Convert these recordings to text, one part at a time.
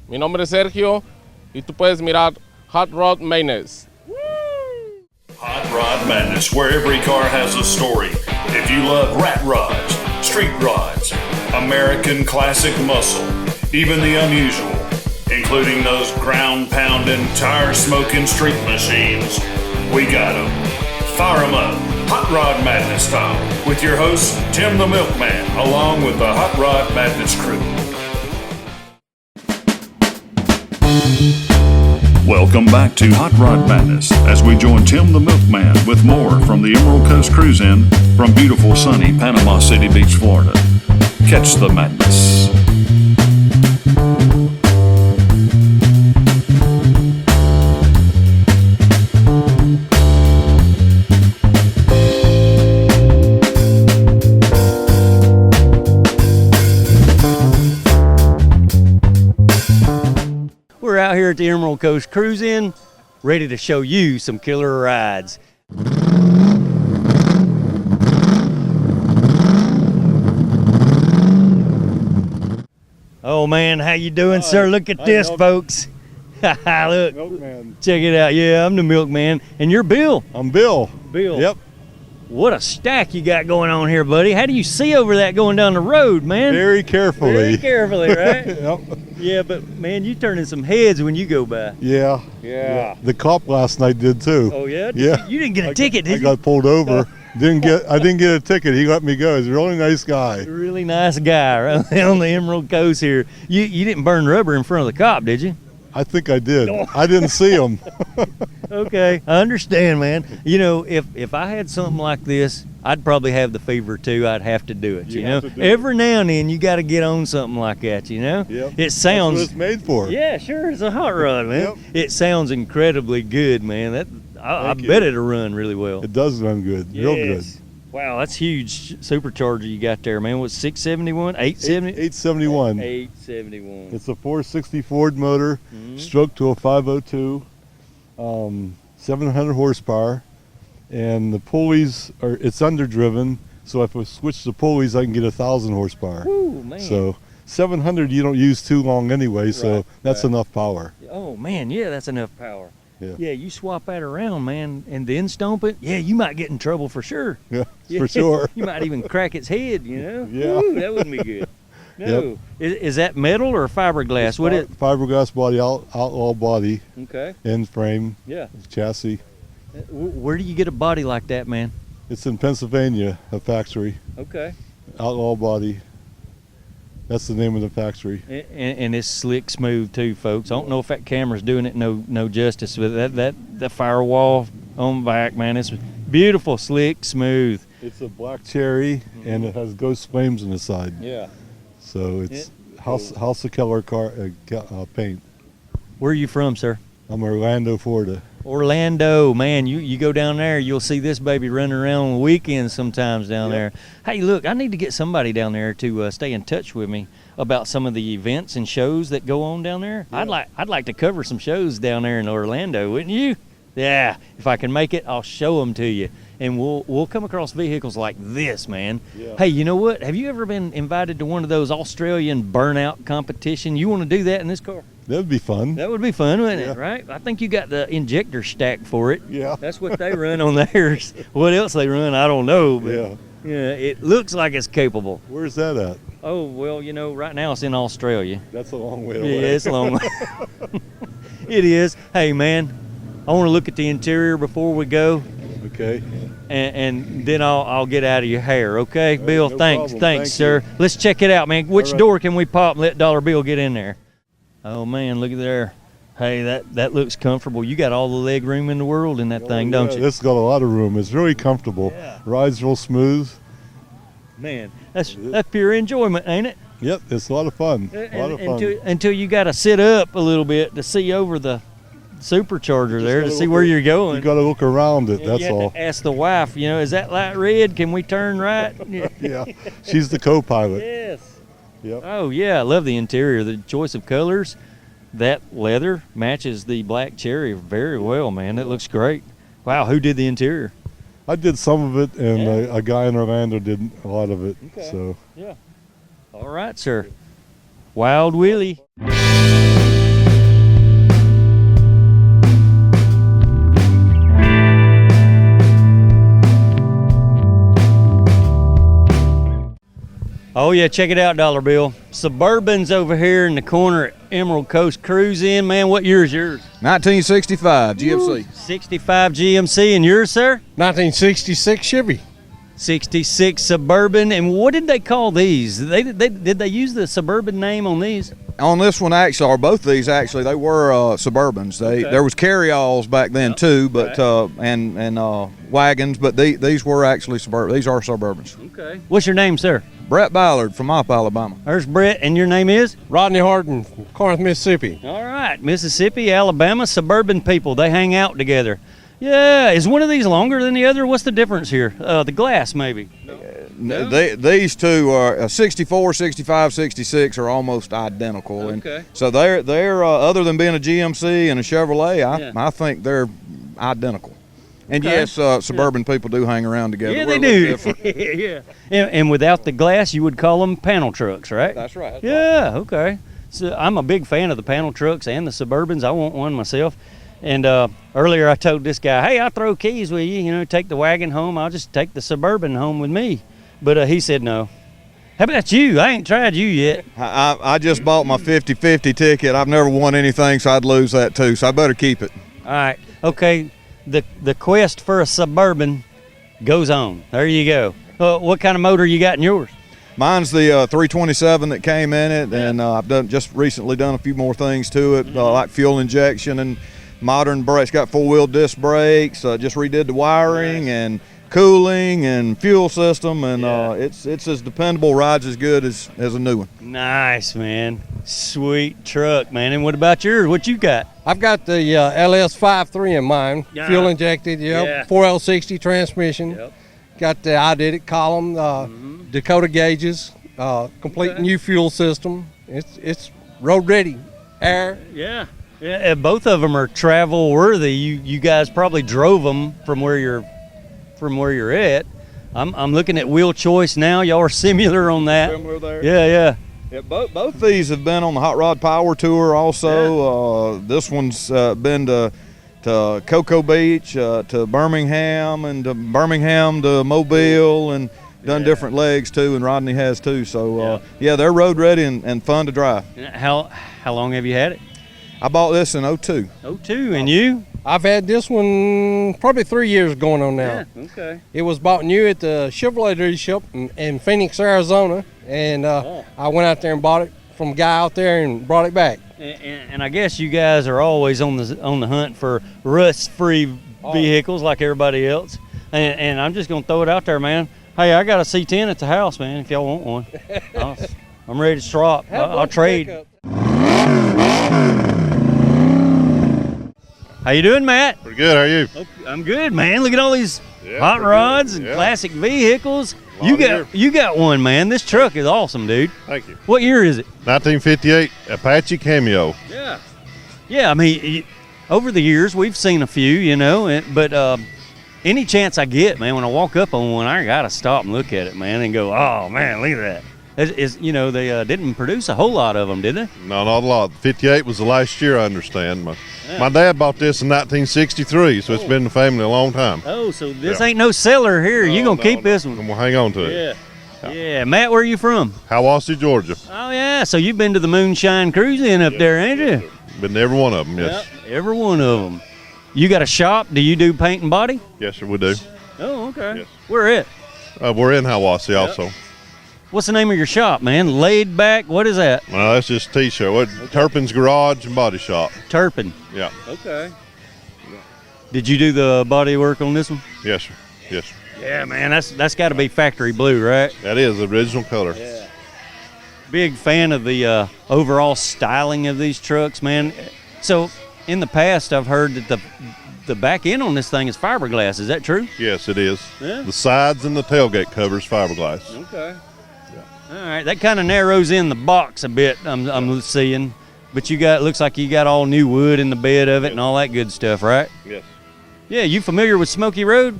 Mi nombre es Sergio y tú puedes mirar Hot Rod Madness. Hot Rod Madness, where every car has a story. If you love rat rods, street rods, American classic muscle, even the unusual, including those ground-pounding, tire-smoking street machines, we got them. Fire them up, Hot Rod Madness style, with your host, Tim the Milkman, along with the Hot Rod Madness crew. Welcome back to Hot Rod Madness as we join Tim the Milkman with more from the Emerald Coast Cruizin from beautiful sunny Panama City Beach, Florida. Catch the madness. We're out here at the Emerald Coast Cruizin, ready to show you some killer rides. Oh man, how you doing, sir? Look at this, folks. Look, Milkman. check it out. Yeah, I'm the Milkman, and you're Bill. I'm Bill. Bill. Yep. What a stack you got going on here, buddy. How do you see over that going down the road, man? Very carefully. Very carefully, right? Yep. Yeah, but man, you turning some heads when you go by. Yeah. Yeah. The cop last night did too. Oh yeah? Yeah. You didn't get a ticket, did you? I got pulled over. I didn't get a ticket. He let me go. He's a really nice guy. Really nice guy right on the Emerald Coast here. You didn't burn rubber in front of the cop, did you? I think I did. I didn't see him. Okay, I understand, man. You know, if I had something like this, I'd probably have the fever too. I'd have to do it. You know, every now and then you got to get on something like that. You know, Yep. It sounds. That's what it's made for. Yeah, sure. It's a hot rod, man. Yep. It sounds incredibly good, man. I Thank bet you. it'll run really well. It does run good. Real good. Yes. Wow, that's huge supercharger you got there, man. What's 671, 870? 871. 871. It's a 460 Ford motor, stroke to a 502, 700 horsepower, and the pulleys it's underdriven. So if I switch the pulleys, I can get 1,000 horsepower. Ooh, man. So 700 you don't use too long anyway, so that's enough power. Oh man, yeah, that's enough power. Yeah. You swap that around, man, and then stomp it. Yeah, you might get in trouble for sure. Yeah, for sure. You might even crack its head, you know? Yeah. Ooh, that wouldn't be good. No. Is that metal or fiberglass? What is? Fiberglass body, outlaw body, Okay. end frame, Yeah. chassis. Where do you get a body like that, man? It's in Pennsylvania, a factory. Okay. Outlaw body. That's the name of the factory. And it's slick smooth too, folks. I don't know if that camera's doing it no justice, but that firewall on the back, man, it's beautiful, slick, smooth. It's a black cherry, and it has ghost flames on the side. Yeah. So it's House of Keller paint. Where are you from, sir? I'm Orlando, Florida. Orlando, man, you go down there, you'll see this baby running around on the weekends sometimes down there. Hey, look, I need to get somebody down there to stay in touch with me about some of the events and shows that go on down there. Yeah. I'd like to cover some shows down there in Orlando, wouldn't you? Yeah, if I can make it, I'll show them to you. And we'll come across vehicles like this, man. Yeah. Hey, you know what? Have you ever been invited to one of those Australian burnout competition? You want to do that in this car? That would be fun. That would be fun, wouldn't it? Yeah. Right? I think you got the injector stack for it. Yeah. That's what they run on theirs. What else they run, I don't know. But yeah, it looks like it's capable. Where's that at? Oh, well, you know, right now it's in Australia. That's a long way away. Yeah, it's a long way. It is. Hey, man, I want to look at the interior before we go. Okay. And then I'll get out of your hair, okay? Bill, no thanks, problem. thanks, Thank sir. you. Let's check it out, man. Which All right. door can we pop and let Dollar Bill get in there? Oh, man, look at there. Hey, that looks comfortable. You got all the leg room in the world in that thing, don't you? This got a lot of room. It's really comfortable. Yeah. Rides real smooth. Man, that's pure enjoyment, ain't it? Yep, it's a lot of fun. A lot of fun. Until you got to sit up a little bit to see over the supercharger there to see where you're going. You got to look around it. That's you have all. to ask the wife, you know, is that light red? Can we turn right? Yeah, she's the co-pilot. Yes. Yep. Oh yeah, I love the interior. The choice of colors, that leather matches the black cherry very well, man. It looks great. Wow, who did the interior? I did some of it, and Yeah. a guy in Orlando did a lot of it. Okay. So Yeah. All right, sir. Wild Willie. Oh, yeah, check it out, Dollar Bill. Suburbans over here in the corner at Emerald Coast Cruizin. Man, what year is yours? 1965 GMC. 65 GMC. And yours, sir? 1966 Chevy. 66 Suburban. And what did they call these? Did they use the Suburban name on these? On this one, actually, or both these actually, they were Suburbans. There was carryalls back then too, but and wagons, but these were actually Suburban. These are Suburbans. Okay. What's your name, sir? Brett Ballard from Opp, Alabama. There's Brett, and your name is? Rodney Harden from Corinth, Mississippi. All right, Mississippi, Alabama, suburban people. They hang out together. Yeah, is one of these longer than the other? What's the difference here? The glass, maybe? No. These two are 64, 65, 66 are almost identical. Okay. And so they're other than being a GMC and a Chevrolet, I think they're identical. And yes, suburban people do hang around together. Yeah, We're they a little do. different. Yeah. And without the glass, you would call them panel trucks, right? That's right. Yeah, okay. So I'm a big fan of the panel trucks and the Suburbans. I want one myself. And earlier I told this guy, hey, I'll throw keys with you, take the wagon home. I'll just take the Suburban home with me. But he said no. How about you? I ain't tried you yet. I just bought my 50-50 ticket. I've never won anything, so I'd lose that too. So I better keep it. All right. Okay. The quest for a Suburban goes on. There you go. What kind of motor you got in yours? Mine's the 327 that came in it, and I've just recently done a few more things to it, like fuel injection and modern brakes. Got 4-wheel disc brakes. Just redid the wiring and cooling and fuel system, and it's as dependable, rides as good as a new one. Nice, man. Sweet truck, man. And what about yours? What you got? I've got the LS53 in mine, Yeah. fuel injected, Yeah. 4L60 transmission. Yep. Got the I Did It column, Dakota gauges, complete new fuel system. It's road ready, air. Yeah. Yeah, both of them are travel worthy. You guys probably drove them from where you're at. I'm looking at wheel choice now. Y'all are similar on that. Similar there. Yeah. Yeah, both these have been on the Hot Rod Power Tour also. This one's been to Cocoa Beach, to Birmingham, and to Birmingham to Mobile, and done different legs too, and Rodney has too. So they're road ready and fun to drive. How long have you had it? I bought this in 02. 02, and you? I've had this one probably 3 years going on now. Yeah, okay. It was bought new at the Chevrolet dealership in Phoenix, Arizona, and I went out there and bought it from a guy out there and brought it back. And I guess you guys are always on the hunt for rust-free vehicles like everybody else. And I'm just gonna throw it out there, man. Hey, I got a C10 at the house, man. If y'all want one, I'm ready to swap. I'll trade. How you doing, Matt? Pretty good. How are you? I'm good, man. Look at all these hot rods and classic vehicles. You got one, man. This truck is awesome, dude. Thank you. What year is it? 1958 Apache Cameo. Yeah. I mean, over the years we've seen a few, but any chance I get, man, when I walk up on one, I gotta stop and look at it, man, and go, oh man, look at that. They didn't produce a whole lot of them, did they? No, not a lot. 58 was the last year, I understand. My dad bought this in 1963, so it's been in the family a long time. Oh, so this ain't no seller here. You gonna keep this one? And we'll hang on to it. Yeah. Matt, where are you from? Hiawassee, Georgia. Oh yeah, so you've been to the Moonshine Cruizin up there, ain't you? Been to every one of them, yes. Yep, every one of them. You got a shop? Do you do paint and body? Yes, sir, we do. Oh, okay. Yes. Where at? We're in Hiawassee also. What's the name of your shop, man? Laid Back? What is that? No, that's just a T-shirt. Turpin's Garage and Body Shop. Turpin. Yeah. Okay. Did you do the body work on this one? Yes, sir. Yes, sir. Yeah, man, that's got to be factory blue, right? That is the original color. Yeah. Big fan of the overall styling of these trucks, man. So, in the past, I've heard that the back end on this thing is fiberglass. Is that true? Yes, it is. Yeah. The sides and the tailgate covers fiberglass. Okay. All right, that kind of narrows in the box a bit. I'm seeing, but looks like you got all new wood in the bed of it and all that good stuff, right? Yes. Yeah, you familiar with Smoky Road?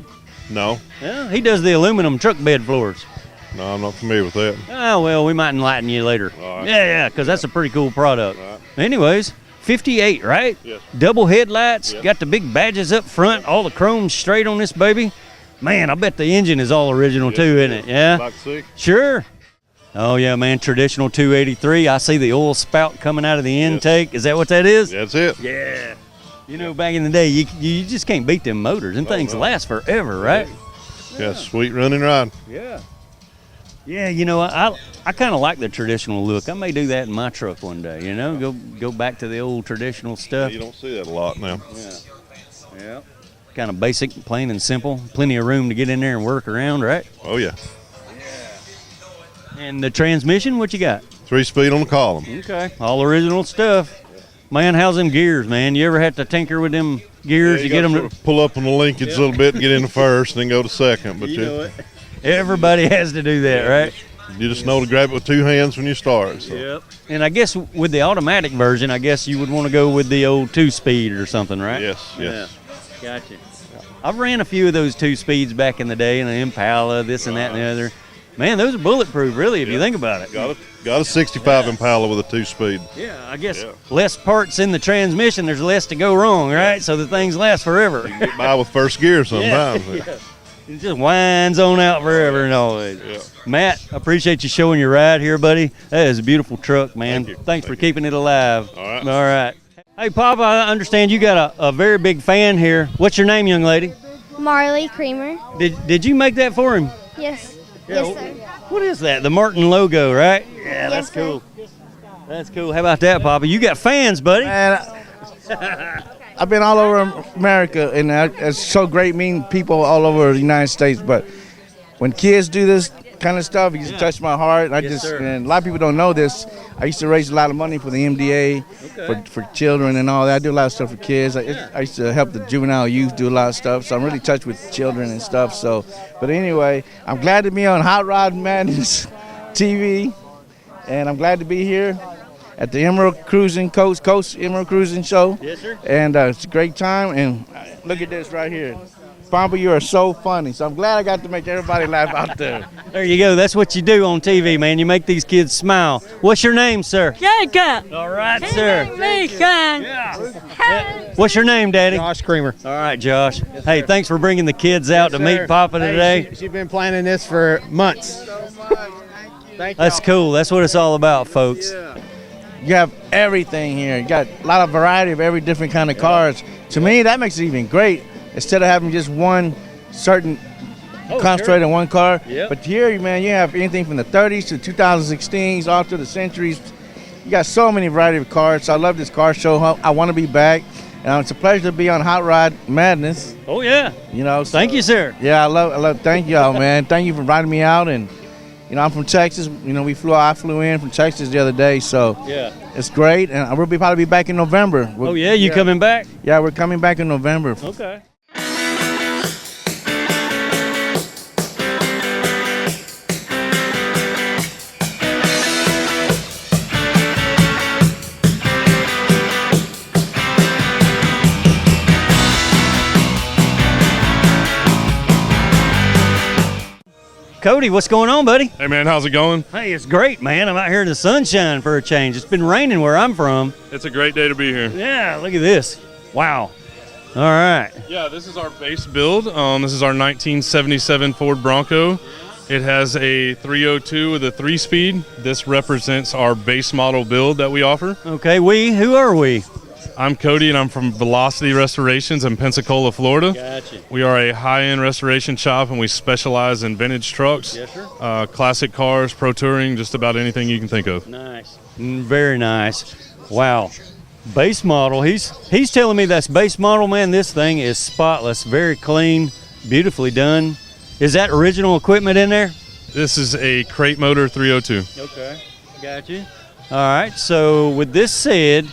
No. Yeah, he does the aluminum truck bed floors. No, I'm not familiar with that. Oh well, we might enlighten you later. All right. Yeah, because that's a pretty cool product. All right. Anyways, 58, right? Yes. Double headlights, Yes. got the big badges up front, all the chrome straight on this baby. Man, I bet the engine is all original too, isn't it? Yeah. Like to see? Sure. Oh, yeah, man, traditional 283. I see the oil spout coming out of the intake. Is that what that is? That's it. Yeah. You know, back in the day, you just can't beat them motors. Them things last forever, right? Yeah, sweet running ride. Yeah. Yeah, you know, I kind of like the traditional look. I may do that in my truck one day, you know, go back to the old traditional stuff. You don't see that a lot now. Yeah. Kind of basic, plain and simple. Plenty of room to get in there and work around, right? Oh, yeah. And the transmission, what you got? 3-speed on the column. Okay. All original stuff. Man, how's them gears, man? You ever have to tinker with them gears? You get them to pull up on the linkage a little bit and get into first, then go to second. But you know it. Everybody has to do that, right? You just know to grab it with 2 hands when you start. So. Yep. And I guess with the automatic version, I guess you would want to go with the old 2-speed or something, right? Yes. Yeah. Gotcha. I've ran a few of those 2-speeds back in the day, in an Impala, this and that and the other. Man, those are bulletproof, really, if you think about it. Got a 65 Impala with a 2-speed. Yeah, I guess less parts in the transmission, there's less to go wrong, right? So the things last forever. You can get by with first gear sometimes. Yeah. It just winds on out forever and always. Yeah. Matt, I appreciate you showing your ride here, buddy. That is a beautiful truck, man. Thanks for keeping it alive. All right. All right. Hey, Papa, I understand you got a very big fan here. What's your name, young lady? Marley Creamer. Did you make that for him? Yes. Yeah, Yes, sir. What is that? The Martin logo, right? Yeah, that's Yes, sir. cool. That's cool. How about that, Papa? You got fans, buddy. Man, I've been all over America, and it's so great meeting people all over the United States. But when kids do this kind of stuff, it just touched my heart. And a lot of people don't know this. I used to raise a lot of money for the MDA, for children and all that. I do a lot of stuff for kids. I used to help the juvenile youth do a lot of stuff. So I'm really touched with children and stuff. So, but anyway, I'm glad to be on Hot Rod Madness TV, and I'm glad to be here at the Emerald Cruizin Coast Emerald Cruizin Show. Yes, sir. And it's a great time. And look at this right here. Pampa, you are so funny. So I'm glad I got to make everybody laugh out there. There you go. That's what you do on TV, man. You make these kids smile. What's your name, sir? Jacob. All right, sir. Yeah. What's your name, Daddy? Josh Creamer. All right, Josh. Hey, thanks for bringing the kids out to meet Papa today. She's been planning this for months. Thank you. That's cool. That's what it's all about, folks. You have everything here. You got a lot of variety of every different kind of cars. To me, that makes it even great. Instead of having just one certain concentrated on one car. Yep. But here, man, you have anything from the 30s to 2016s, all through the centuries. You got so many variety of cars. So I love this car show. I want to be back. And it's a pleasure to be on Hot Rod Madness. Oh, yeah. You know. So, thank you, sir. Yeah, I love. Thank y'all, man. Thank you for inviting me out. And you know, I'm from Texas. You know, I flew in from Texas the other day. So yeah, it's great. And we'll probably be back in November. Oh, yeah? You coming back? Yeah, we're coming back in November. Okay. Cody, what's going on, buddy? Hey, man, how's it going? Hey, it's great, man. I'm out here in the sunshine for a change. It's been raining where I'm from. It's a great day to be here. Yeah, look at this. Wow. All right. Yeah, this is our base build. This is our 1977 Ford Bronco. It has a 302 with a 3-speed. This represents our base model build that we offer. Okay, who are we? I'm Cody, and I'm from Velocity Restorations in Pensacola, Florida. Gotcha. We are a high-end restoration shop, and we specialize in vintage trucks, yes, sir. Classic cars, pro touring, just about anything you can think of. Nice. Very nice. Wow. Base model. He's telling me that's base model, man. This thing is spotless, very clean, beautifully done. Is that original equipment in there? This is a crate motor 302. Okay. Gotcha. All right. So with this said,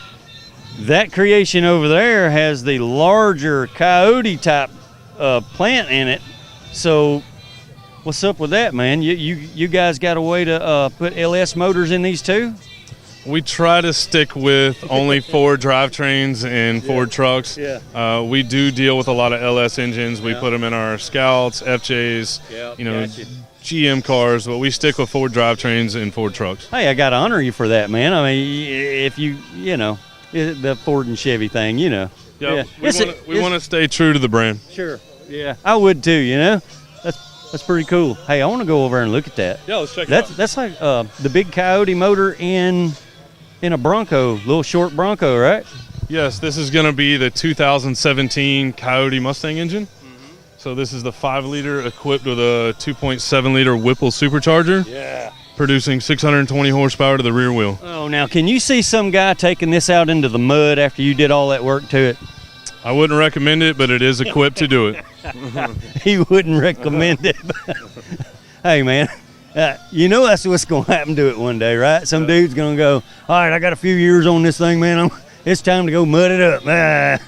that creation over there has the larger Coyote type plant in it. So what's up with that, man? You guys got a way to put LS motors in these too? We try to stick with only Ford drivetrains and Ford trucks. Yeah. We do deal with a lot of LS engines. We put them in our Scouts, FJs, gotcha. GM cars, but we stick with Ford drivetrains and Ford trucks. Hey, I got to honor you for that, man. I mean, if you know, the Ford and Chevy thing, you know. Yeah. We want to stay true to the brand. Sure. Yeah, I would too, you know. That's pretty cool. Hey, I want to go over and look at that. Yeah, let's check it out. That's like the big Coyote motor in a Bronco, little short Bronco, right? Yes, this is going to be the 2017 Coyote Mustang engine. So this is the 5-liter equipped with a 2.7-liter Whipple supercharger. Yeah. Producing 620 horsepower to the rear wheel. Oh, now can you see some guy taking this out into the mud after you did all that work to it? I wouldn't recommend it, but it is equipped to do it. He wouldn't recommend it. Hey, man, you know that's what's going to happen to it one day, right? Some dude's going to go, all right, I got a few years on this thing, man. It's time to go mud it up.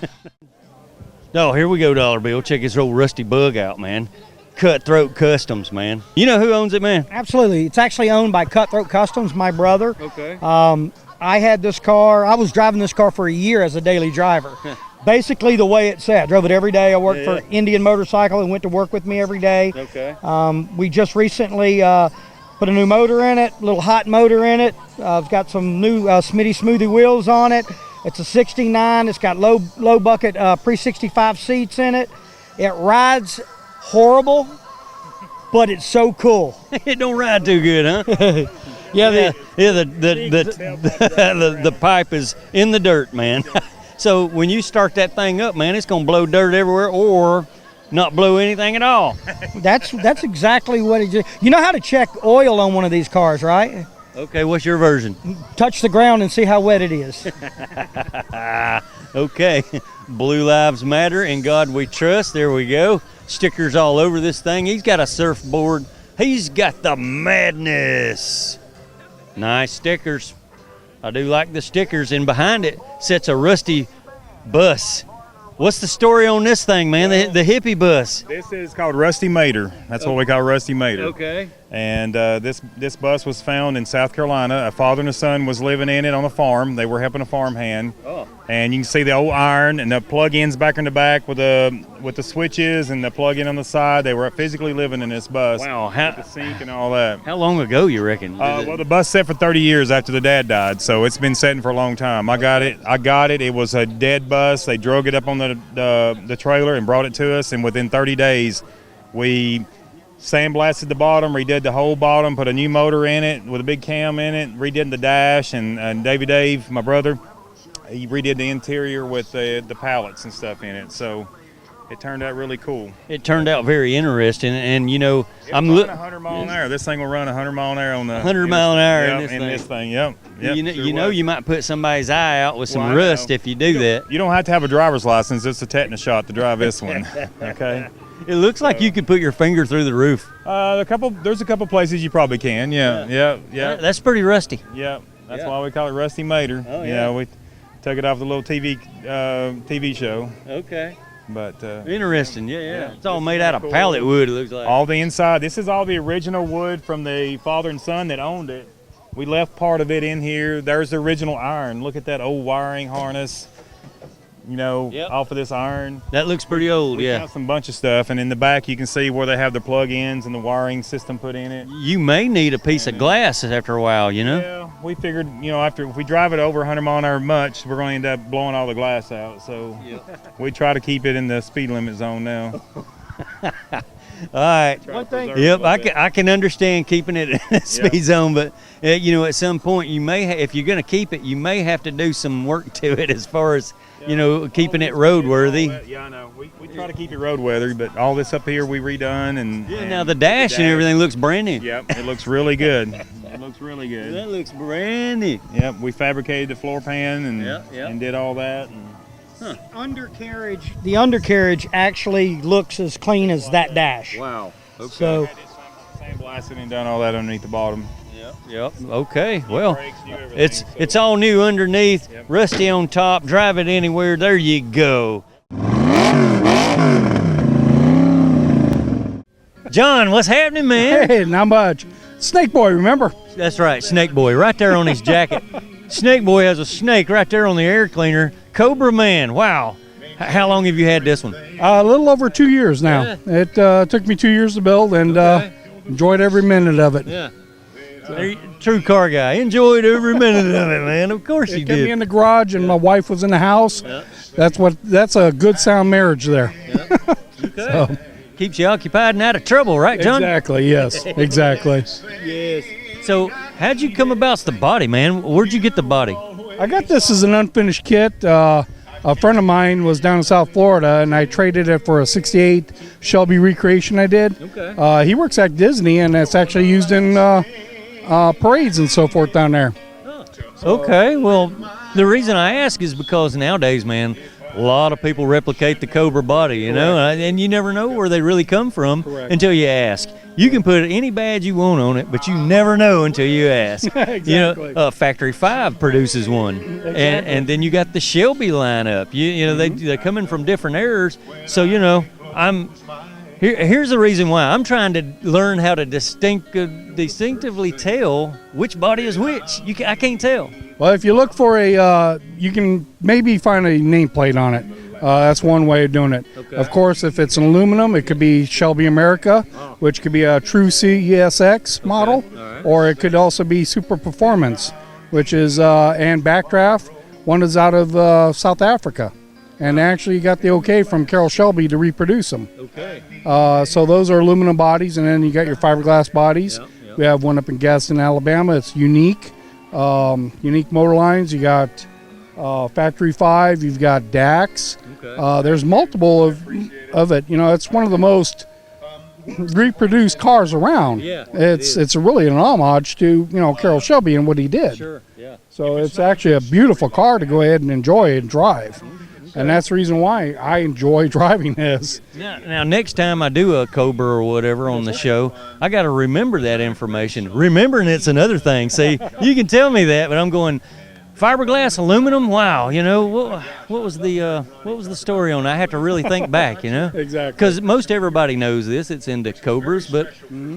Oh, here we go, Dollar Bill. Check this old rusty bug out, man. Cutthroat Customs, man. You know who owns it, man? Absolutely. It's actually owned by Cutthroat Customs, my brother. Okay. I had this car. I was driving this car for a year as a daily driver. Basically the way it said. I drove it every day. I worked for Indian Motorcycle and went to work with me every day. Okay. We just recently put a new motor in it, a little hot motor in it. It's got some new Smitty Smoothie wheels on it. It's a 69. It's got low bucket pre-65 seats in it. It rides horrible, but it's so cool. It don't ride too good, huh? The pipe is in the dirt, man. So when you start that thing up, man, it's gonna blow dirt everywhere or not blow anything at all. That's exactly what it is. You know how to check oil on one of these cars, right? Okay, what's your version? Touch the ground and see how wet it is. Okay, Blue Lives Matter, in God We Trust. There we go. Stickers all over this thing. He's got a surfboard. He's got the madness. Nice stickers. I do like the stickers, and behind it sits a rusty bus. What's the story on this thing, man? The hippie bus. This is called Rusty Mater. That's what we call Rusty Mater. Okay. And this bus was found in South Carolina. A father and a son was living in it on a farm. They were helping a farmhand. Oh. And you can see the old iron and the plug-ins back in the back with the switches and the plug-in on the side. They were physically living in this bus. Wow. With the sink and all that. How long ago you reckon? Well, the bus sat for 30 years after the dad died, so it's been sitting for a long time. I got it. It was a dead bus. They drug it up on the trailer and brought it to us, and within 30 days, we sandblasted the bottom, redid the whole bottom, put a new motor in it with a big cam in it, redid the dash, and Dave, my brother, he redid the interior with the pallets and stuff in it. So it turned out really cool. It turned out very interesting, and you know, I'm looking 100 mile an hour. This thing will run 100 mile an hour on the 100 mile an hour in this thing. Yep. You know, you might put somebody's eye out with some rust if you do that. You don't have to have a driver's license. It's a tetanus shot to drive this one. Okay. It looks like you could put your finger through the roof. There's a couple places you probably can. Yeah. That's pretty rusty. Yeah. That's why we call it Rusty Mater. Oh, yeah. We took it off the little TV show. Okay. But interesting. Yeah. It's all made out of pallet wood. It looks like. All the inside. This is all the original wood from the father and son that owned it. We left part of it in here. There's the original iron. Look at that old wiring harness. Off of this iron. That looks pretty old, We found some bunch of stuff, and in the back you can see where they have the plug-ins and the wiring system put in it. You may need a piece of glass after a while, you know? Yeah, we figured, if we drive it over 100 mile an hour much, we're going to end up blowing all the glass out. So we try to keep it in the speed limit zone now. All right. Yep, I can understand keeping it in the speed zone, but at some point you may, if you're going to keep it, you may have to do some work to it as far as keeping it roadworthy. Yeah, I know. We try to keep it roadworthy, but all this up here we redone and now the dash and everything looks brand new. Yep, it looks really good. It looks really good. That looks brand new. Yep, we fabricated the floor pan and did all that. The undercarriage actually looks as clean as that dash. Wow. Okay. So sandblasted and done all that underneath the bottom. Yep. Okay. Well, it's all new underneath, rusty on top. Drive it anywhere. There you go. John, what's happening, man? Hey, not much. Snake Boy, remember? That's right, Snake Boy, right there on his jacket. Snake Boy has a snake right there on the air cleaner. Cobra Man. Wow. How long have you had this one? A little over 2 years now. It took me 2 years to build, and enjoyed every minute of it. Yeah. True car guy. Enjoyed every minute of it, man. Of course you did. It kept me in did. the garage, and my wife was in the house. That's a good sound marriage there. Okay. Keeps you occupied and out of trouble, right, John? Exactly, yes, exactly. Yes. So how'd you come about the body, man? Where'd you get the body? I got this as an unfinished kit. A friend of mine was down in South Florida, and I traded it for a 68 Shelby recreation I did. Okay. He works at Disney, and it's actually used in parades and so forth down there. Okay, well, the reason I ask is because nowadays, man, a lot of people replicate the Cobra body, you know, and you never know where they really come from until you ask. You can put any badge you want on it, but you never know until you ask. Exactly. You know, Factory 5 produces one, and then you got the Shelby lineup. You know, they're coming from different eras, so you know, here's the reason why. I'm trying to learn how to distinctively tell which body is which. I can't tell. Well, if you look for you can maybe find a nameplate on it. That's one way of doing it. Okay. Of course, if it's an aluminum, it could be Shelby America, which could be a true CESX model, or it could also be Super Performance, which is, and Backdraft. One is out of South Africa. And actually, you got the okay from Carroll Shelby to reproduce them. Okay. So those are aluminum bodies, and then you got your fiberglass bodies. Yep. We have one up in Gadsden, Alabama. It's unique. Unique motor lines. You got Factory 5. You've got DAX. Okay. There's multiple of it. You know, it's one of the most reproduced cars around. Yeah, it's really an homage to Carroll Shelby and what he did. Sure. Yeah. So it's actually a beautiful car to go ahead and enjoy and drive. And that's the reason why I enjoy driving this. Now, next time I do a Cobra or whatever on the show, I got to remember that information. Remembering it's another thing. See, you can tell me that, but I'm going fiberglass, aluminum. Wow, you know what was the story on that? I have to really think back, you know. Exactly. Because most everybody knows this. It's into Cobras, but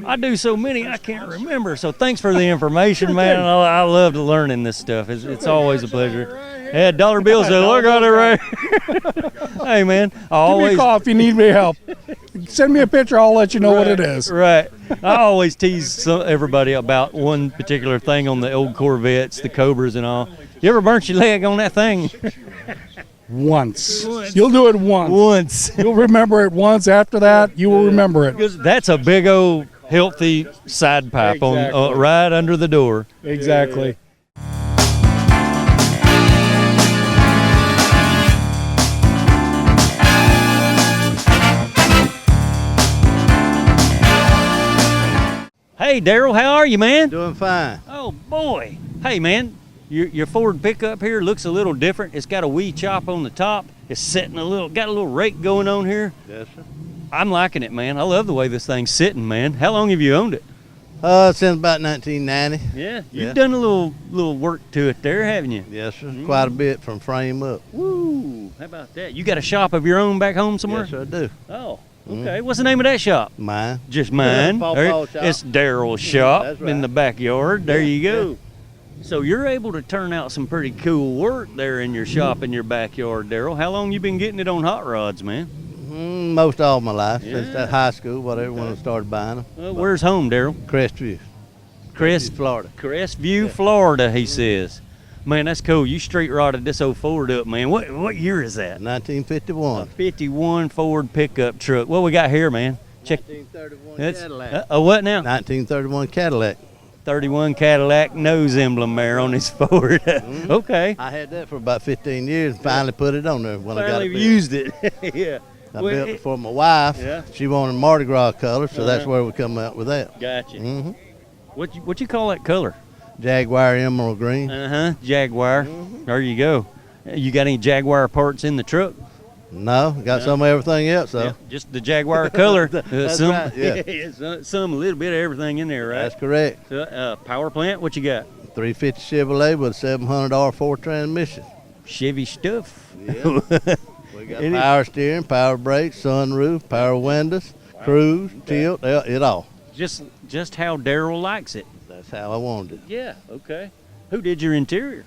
I do so many I can't remember. So thanks for the information, man. I love learning this stuff. It's always a pleasure. Yeah, dollar bills. Look at it right. Hey, man. Give me a call if you need me help. Send me a picture. I'll let you know what it is. Right. I always tease everybody about one particular thing on the old Corvettes, the Cobras and all. You ever burnt your leg on that thing? Once. You'll do it once. Once. You'll remember it once. After that, you will remember it. Because that's a big old healthy side pipe on right under the door. Exactly. Hey, Darrell, how are you, man? Doing fine. Oh, boy. Hey, man, your Ford pickup here looks a little different. It's got a wee chop on the top. It's got a little rake going on here. Yes, sir. I'm liking it, man. I love the way this thing's sitting, man. How long have you owned it? Since about 1990. Yeah, you've done a little work to it there, haven't you? Yes, sir. Quite a bit from frame up. Woo, how about that? You got a shop of your own back home somewhere? Yes, sir, I do. Oh, okay. What's the name of that shop? Mine. Just mine? Shop. It's Darrell's shop. That's right. In the backyard. There you go. So you're able to turn out some pretty cool work there in your shop in your backyard, Darrell. How long you been getting it on hot rods, man? Most all my life, since that high school, whatever, when I started buying them. Well, where's home, Darrell? Crestview. Florida. Crestview, Florida, he says. Man, that's cool. You street rodded this old Ford up, man. What year is that? 1951. A 51 Ford pickup truck. What we got here, man? Check. 1931 That's, Cadillac. What now? 1931 Cadillac. 31 Cadillac nose emblem there on his Ford. Okay. I had that for about 15 years and finally put it on there when I got it built. Used it. Yeah. I built it for my wife. Yeah. She wanted Mardi Gras color, so that's where we come out with that. Gotcha. What you call that color? Jaguar emerald green. Jaguar. There you go. You got any Jaguar parts in the truck? No, got some of everything else though. Yeah, just the Jaguar color. That's right. Yeah. Some a little bit of everything in there, right? That's correct. Power plant. What you got? 350 Chevrolet with a 700 R4 transmission. Chevy stuff. Yeah. We got power steering, power brakes, sunroof, power windows, cruise, tilt, it all. Just how Darrell likes it. That's how I wanted it. Yeah. Okay. Who did your interior?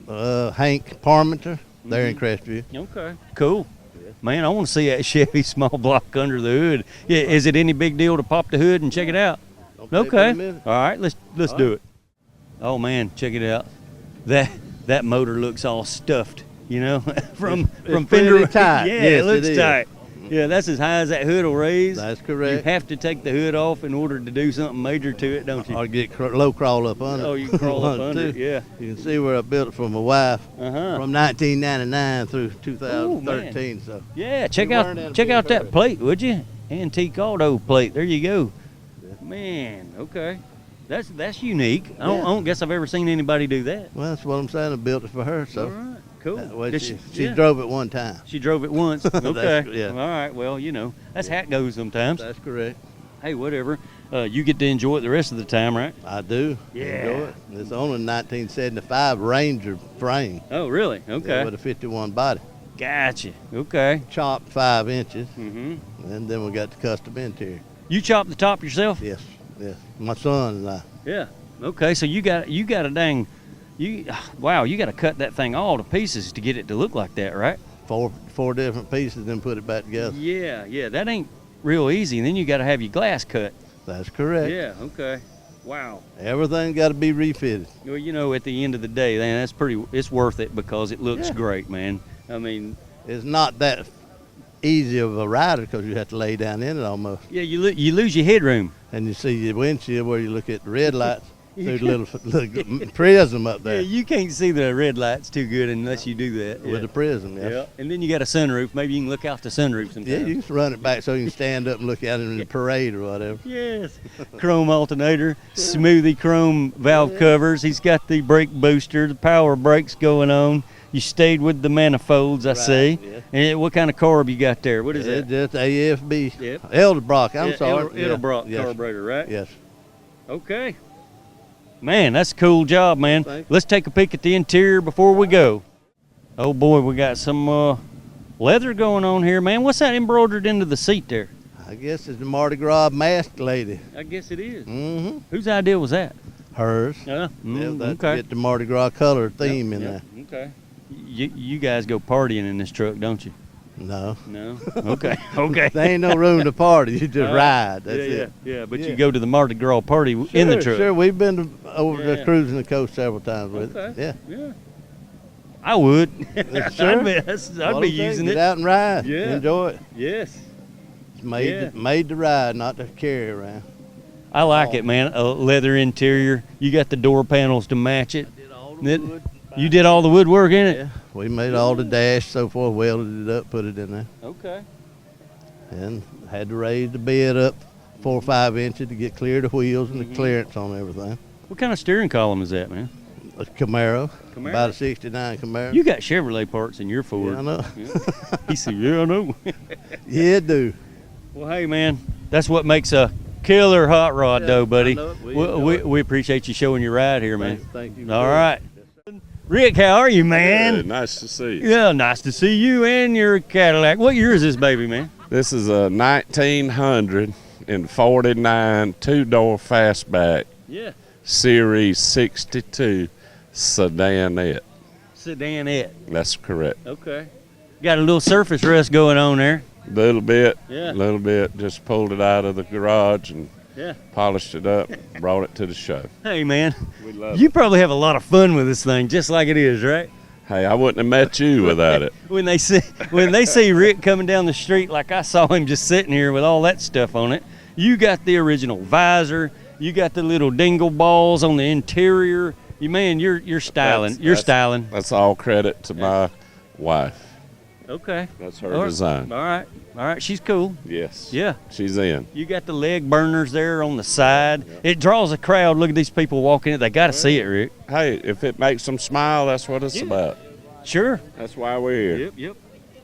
Hank Parmenter. There in Crestview. Okay. Cool. Man, I want to see that Chevy small block under the hood. Yeah, is it any big deal to pop the hood and check it out? Okay. All right, let's do it. Oh man, check it out. That motor looks all stuffed, you know, from it's fender. tight. Yeah, yes, it looks tight. Yeah, that's as high as that hood will raise. That's correct. You have to take the hood off in order to do something major to it, don't you? Or get low crawl up under. Oh, you can crawl up under it, yeah. You can see where I built it for my wife from 1999 through 2013. So yeah, check out that plate, would you? Antique auto plate. There you go. Man, okay. That's unique. I don't guess I've ever seen anybody do that. Well, that's what I'm saying. I built it for her. So. All right, cool. That way she drove it one time. She drove it once. Okay. Yeah. All right. Well, that's how it goes sometimes. That's correct. Hey, whatever. You get to enjoy it the rest of the time, right? I do. Yeah. Enjoy it. It's on a 1975 Ranger frame. Oh, really? Okay. Yeah, with a 51 body. Gotcha. Okay. Chopped 5 inches. Mm-hmm. And then we got the custom interior. You chopped the top yourself? Yes. Yes. My son and I. Yeah. Okay. So you got a dang, you got to cut that thing all to pieces to get it to look like that, right? Four different pieces, then put it back together. Yeah. That ain't real easy. And then you got to have your glass cut. That's correct. Yeah. Okay. Wow. Everything got to be refitted. Well, at the end of the day, man, it's worth it because it looks great, man. I mean, it's not that easy of a rider because you have to lay down in it almost. Yeah, you lose your headroom. And you see your windshield where you look at the red lights through the little prism up there. Yeah, you can't see the red lights too good unless you do that. With the prism, yeah. And then you got a sunroof. Maybe you can look out the sunroof sometimes. Yeah, you can run it back so you can stand up and look out in the parade or whatever. Yes. Chrome alternator, smoothie chrome valve covers. He's got the brake booster, the power brakes going on. You stayed with the manifolds, I see. Yeah. And what kind of carb you got there? What is that? Just AFB. Yep. Edelbrock, I'm sorry. Edelbrock carburetor, right? Yes. Okay. Man, that's a cool job, man. Let's take a peek at the interior before we go. Oh boy, we got some leather going on here, man. What's that embroidered into the seat there? I guess it's the Mardi Gras mask lady. I guess it is. Mm-hmm. Whose idea was that? Hers. Okay. Get the Mardi Gras color theme in there. Okay. You guys go partying in this truck, don't you? No. No? Okay. Okay. There ain't no room to party. You just ride. That's it. Yeah, but you go to the Mardi Gras party in the truck. Sure, we've been over to Cruizin the coast several times with it. Yeah. I would. Sure. I'd be using it. Get out and ride. Yeah. Enjoy it. Yes. It's made to ride, not to carry around. I like it, man. A leather interior. You got the door panels to match it. You did all the woodwork in it? Yeah. We made all the dash, so forth, welded it up, put it in there. Okay. And had to raise the bed up 4 or 5 inches to get clear the wheels and the clearance on everything. What kind of steering column is that, man? A Camaro. About a 69 Camaro. You got Chevrolet parts in your Ford. Yeah, I know. He said, yeah, I know. Yeah, it do. Well, hey, man, that's what makes a killer hot rod, though, buddy. We appreciate you showing your ride here, man. Thank you. All right. Rick, how are you, man? Good, nice to see you. Yeah, nice to see you and your Cadillac. What year is this baby, man? This is a 1949 two-door fastback. Yeah. Series 62 sedanette. Sedanette. That's correct. Okay. Got a little surface rust going on there. A little bit. Yeah. A little bit. Just pulled it out of the garage and polished it up, brought it to the show. Hey, man. We love you probably have a lot of fun with this thing, just like it is, right? Hey, I wouldn't have met you without it. When they see Rick coming down the street like I saw him just sitting here with all that stuff on it, you got the original visor, you got the little dingle balls on the interior. You're styling. Styling. That's all credit to my wife. Okay. That's her design. All right. She's cool. Yes. Yeah. She's in. You got the leg burners there on the side. It draws a crowd. Look at these people walking it. They got to see it, Rick. Hey, if it makes them smile, that's what it's about. Sure. That's why we're here. Yep.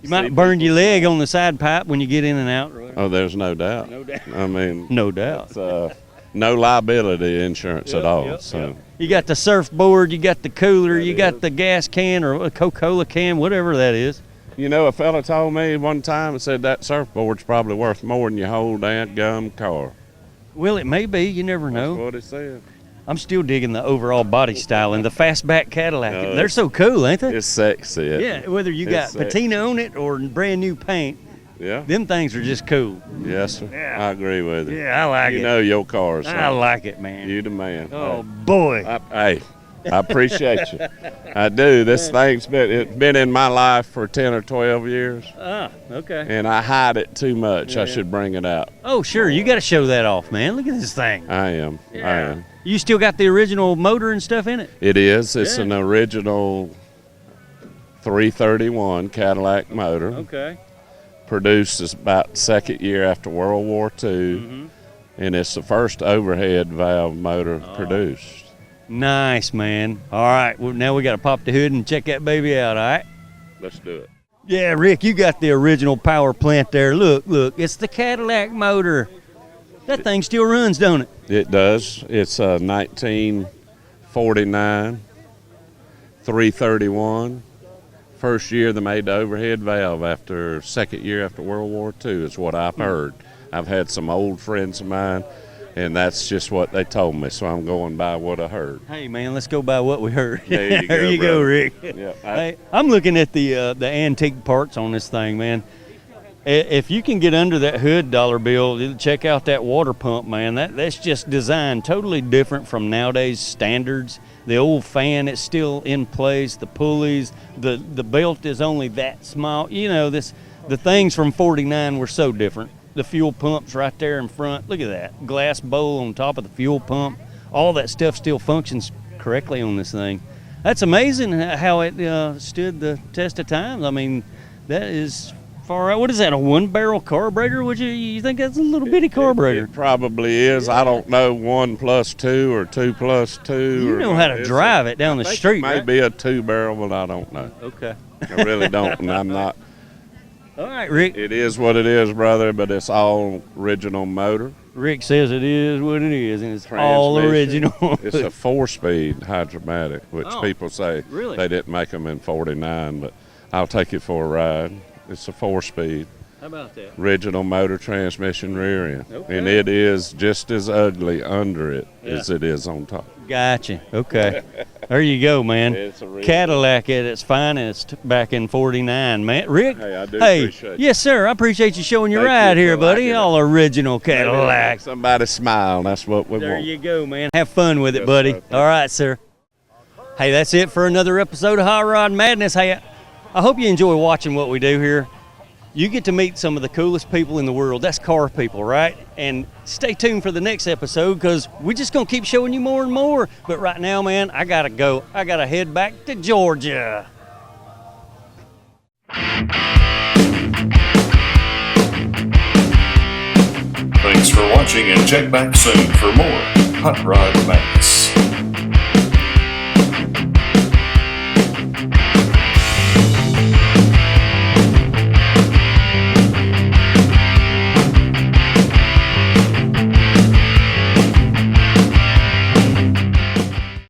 You might burn your leg on the side pipe when you get in and out. Oh, there's no doubt. No doubt. I mean, no doubt. It's, no liability insurance at all. So you got the surfboard, you got the cooler, you got the gas can or a Coca-Cola can, whatever that is. You know, a fella told me one time and said that surfboard's probably worth more than your whole damn gum car. Well, it may be. You never know. That's what he said. I'm still digging the overall body style and the fastback Cadillac. They're so cool, ain't they? It's sexy. Yeah, whether you got patina on it or brand new paint. Yeah. Them things are just cool. Yes, sir. Yeah. I agree with you. Yeah, I like it. You know your cars. I like it, man. You the man. Oh, boy. Hey, I appreciate you. I do. This thing's been in my life for 10 or 12 years. Ah, okay. And I hide it too much. I should bring it out. Oh, sure. You got to show that off, man. Look at this thing. I am. You still got the original motor and stuff in it? It is. It's an original 331 Cadillac motor. Okay. Produced about second year after World War II. And it's the first overhead valve motor produced. Nice, man. All right, well, now we got to pop the hood and check that baby out, all right? Let's do it. Yeah, Rick, you got the original power plant there. Look, it's the Cadillac motor. That thing still runs, don't it? It does. It's a 1949 331. First year they made the overhead valve after second year after World War II is what I've heard. I've had some old friends of mine, and that's just what they told me, so I'm going by what I heard. Hey, man, let's go by what we heard. There you there go, you go, Rick. Yep, Hey, I'm looking at the antique parts on this thing, man. If you can get under that hood dollar bill, check out that water pump, man. That's just designed totally different from nowadays standards. The old fan is still in place. The pulleys, the belt is only that small. You know, the things from '49 were so different. The fuel pump's right there in front. Look at that glass bowl on top of the fuel pump. All that stuff still functions correctly on this thing. That's amazing how it stood the test of time. I mean, that is far out. What is that, a one-barrel carburetor? Would you think that's a little bitty carburetor? It probably is. I don't know 1 plus 2 or 2 plus 2. You know how to drive it down the street, It may be a 2-barrel, but I don't know. Okay. I really don't, and I'm not. All right, Rick. It is what it is, brother, but it's all original motor. Rick says it is what it is, and it's all original. It's a 4-speed hydromatic, which people say really? They didn't make them in '49, but I'll take it for a ride. It's a 4-speed. How about that? Original motor transmission rear end. Okay. And it is just as ugly under it as it is on top. Gotcha. Okay. There you go, man. It's a Cadillac at its finest back in '49, man. Rick? Hey, I do appreciate it. Yes, sir. I appreciate you showing your ride here, buddy. All original Cadillac. Somebody smile. That's what we There want. you go, man. Have fun with it, Yes, buddy. sir. All right, sir. Hey, that's it for another episode of Hot Rod Madness. Hey, I hope you enjoy watching what we do here. You get to meet some of the coolest people in the world. That's car people, right? And stay tuned for the next episode because we're just going to keep showing you more and more. But right now, man, I got to go. I got to head back to Georgia. Thanks for watching and check back soon for more Hot Rod Madness.